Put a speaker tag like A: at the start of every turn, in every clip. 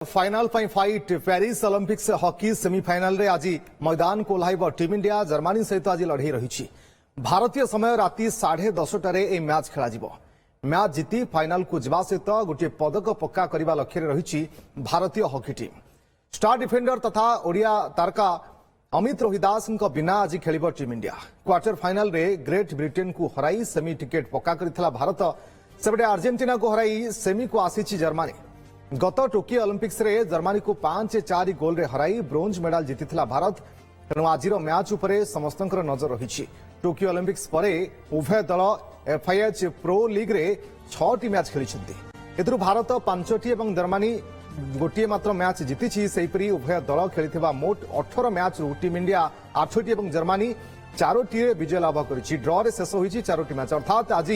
A: Final fight Paris Olympics hockey semifinal रे आज मैदान को ओह्लाइब टीम इंडिया जर्मनी सहित आज लड़े रही। भारतीय समय राति 10:30 ए मैच खेल मैच जीति फाइनल को जावा सहित गोटे पदक पक्का करने लक्ष्य रही भारतीय हॉकी टीम। स्टार डिफेंडर तथा ओडिया तारका अमित रोहिदास बिना आज खेल टीम इंडिया। क्वार्टर फाइनल रे ग्रेट ब्रिटेन को हराई सेमी टिकेट पक्का करथिला भारत। सेपटे अर्जेंटीना को हराई सेमी को आसी जर्मनी। गत टोकियो ओलंपिक्स रे जर्मनी को 5-4 गोल रे हराई ब्रोंज मेडल जीतिथिला भारत। तेणु आज मैच उपरे समस्तंकर नजर रही। टोकियो ओलंपिक्स परे उभय दल एफआईएच प्रो लीग रे 6टी मैच खेली। एथुरु भारत 5टी और जर्मनी गोटे मात्र मैच जीति। सेहीपरि उभय दल खेलिथिबा मोट 18 मैच रु टीम इंडिया 8टी और जर्मनी 4टी रे विजय लाभ करिछि। ड्र रे शेष होईछि 4टी मैच। अर्थात आज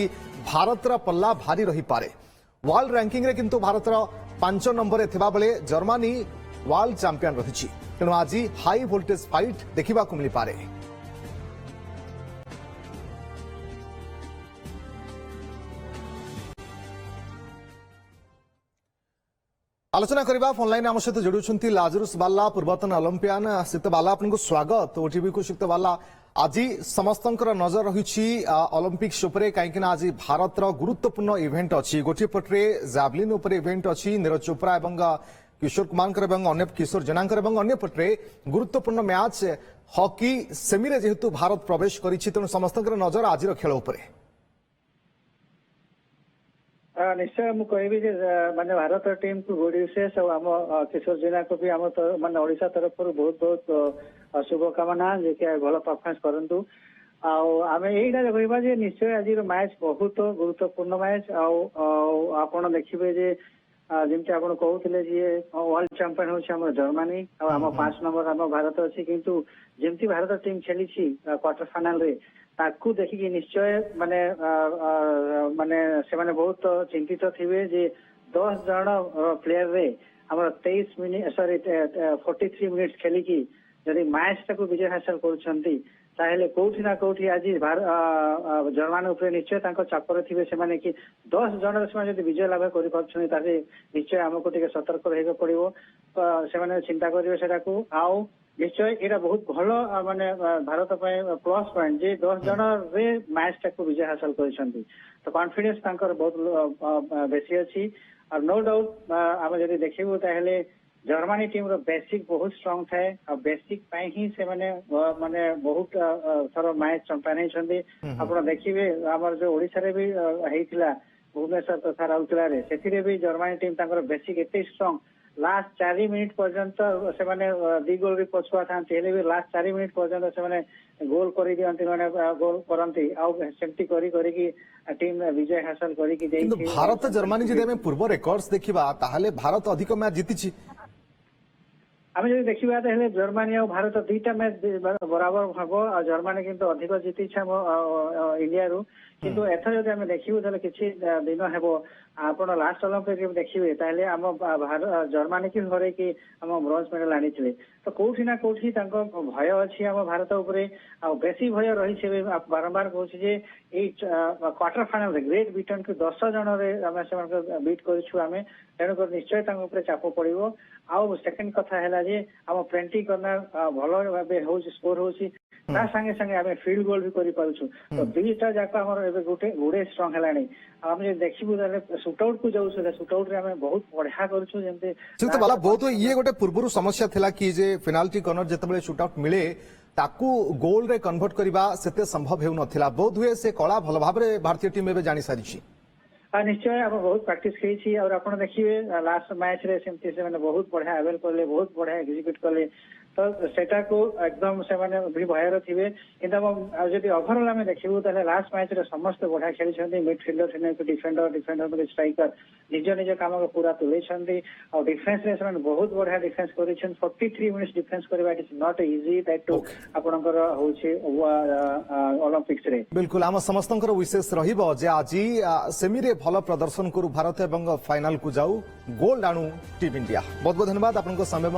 A: भारतर पल्ला भारी रही पारे। वर्ल्ड रैंकिंग रे किंतु भारतर 5 नंबर थिबा बेले जर्मनी वर्ल्ड चैंपियन रही। तेणु आज हाई वोल्टेज फाइट देखा मिल पारे। आलोचना करबा फोन लाइन आम सहित जोड़ुछंती लाजरुस बाला पूर्वतन ओलंपियन शीत बाला आपनको स्वागत ओटीवी को शीत बाला। आज समस्तंकर नजर रही ओलंपिक्स उपरे कहीं आज भारतर गुरुत्वपूर्ण इवेंट अच्छी। गोटे पटे जैवलिन उपरे इवेंट अच्छी नीरज चोप्रा और किशोर कुमार अन्य किशोर जेनाकर अन्य पटे गुरुत्वपूर्ण मैच हॉकी सेमी जेहेतु भारत प्रवेश करिछि तेणु समस्तंकर नजर आज खेल उपरे।
B: निश्चय मु कहबी माने भारत टीम को गुड विशेष और आम किशोर जेना को भी आम माने ओडिशा तरफ बहुत बहुत शुभकामना जे कि भल परफॉर्मेंस करंतु। आम यहीटा कहबा जे निश्चय आज मैच बहुत गुरुत्वपूर्ण मैच। आपण देखिबे जे जेमती आपण कहउथिले जे वर्ल्ड चैंपियन होछि हमर जर्मनी और आम 5 नंबर आम भारत अछि। किंतु जेमती भारत टीम खेलिछि क्वार्टर फाइनल रे ताकू देखिकी निश्चय माने माने से माने बहुत चिंतित थिबे जे 10 जण प्लेयर रे हमर 23 मिनिट 43 मिनिट्स खेलिकी जदि मैच टाकू विजय हासिल करूछंती ताहेले कोठी ना कोठी आज जर्मनी उपरे निश्चय तांको चापर थिबे से माने कि 10 जण से जदि विजय लाभ करि परछनी ताहे निश्चय हमको टिके सतर्क रहइके पड़िबो। से माने चिंता करिवे सेटाकू आउ निश्चय एटा बहुत भल माने भारत प्लस पॉइंट जे 10 जण रे मैच टाकू विजय हासिल करिसंती। तो कॉन्फिडेंस तांकर बहुत बेसी अछि और नो डाउट आम जदि देखिबो ताहेले जर्मनी टीम रो बेसिक बहुत स्ट्रांग थाए और बेसिक पई ही से माने बहुत थर मैच चैंपियन हेछंती। आपण देखिबे हमर जो ओडिसा रे भी हेइथिला भुवनेश्वर तथा राउरकेला रे सेथिरे भी जर्मनी टीम तांकर बेसिक एते स्ट्रांग लास्ट 4 मिनिट पर्यंत से माने 2 गोल रे पछुआ थांती हेले भी लास्ट 4 मिनिट पर्यंत से माने गोल करी दियंती माने गोल करंती आ सेमती करी करी की टीम विजय हासिल करी की देई।
A: भारत जर्मनी जदि हम पूर्व रिकॉर्ड्स देखिबा ताहाले भारत अधिक मैच जीतिछि।
B: आम जब देखा जर्मनी और भारत 2टा मैच बराबर हम और जर्मनी किंतु अधिक जीति इंडिया रु। किंतु एथर जब आम देखू किसी दिन हेब आप लास्ट ओलंपिक देखिए ताहले आम जर्मनी की हरे कि आम ब्रोंज मेडल आनी। तो कौटी ना कौटी भय अच्छी आम भारत उपरे बेसी भय रही। बारंबार कहूँ क्वार्टर फाइनल ग्रेट ब्रिटेन को 10 जन बीट करें तेणुक निश्चय चाप पड़ो। आउ सेकेंड कथा है जे आम प्लेंटी कर्नर भल भाव हो स्कोर होची संगे संगे आम फील्ड गोल भी कर पारुछु। तो 2टा जाक आम गोटे गुड़े स्ट्रांग है। आम देखू सुटआउट को जाऊँ सुटआउट रे आम बहुत बढ़िया करूछु जेमते
A: बहुत ये गोटे पूर्व समस्या थिला कि जे पेनाल्टी कर्नर जेतेबेले शूटआउट मिले ताकू गोल रे कन्वर्ट करबा सेते संभव हेउ नथिला। बहुत हुए से कला भल भाव रे भारतीय टीम एबे जानि सारिछि।
B: निश्चय आम बहुत प्रैक्टिस करी और आप देखिए लास्ट मैच रे सेमती से माने बहुत बढ़िया अवेल करले बहुत बढ़िया एग्जीक्यूट करले। तो सेटा को एकदम से माने भी भयर थिबे। किंतु जदि ओवरऑल आम देखिबो ताले लास्ट मैच रे समस्त बढ़िया खेली मिडफील्डर डिफेंडर स्ट्राइकर निज निज काम को पूरा तुलेछंती और डिफेंस रे से बहुत बढ़िया डिफेंस करिछन। 43 मिनिट्स डिफेंस करबा it is not easy that to आपनकर होछि ओलंपिक्स रे।
A: बिल्कुल आम समस्तंकर विशेष रहिबो जे आज सेमी रे भल प्रदर्शन करू भारत एवं फाइनल को जाऊ गोल्ड आणु टीम इंडिया। बहुत बहुत धन्यवाद आपनको समय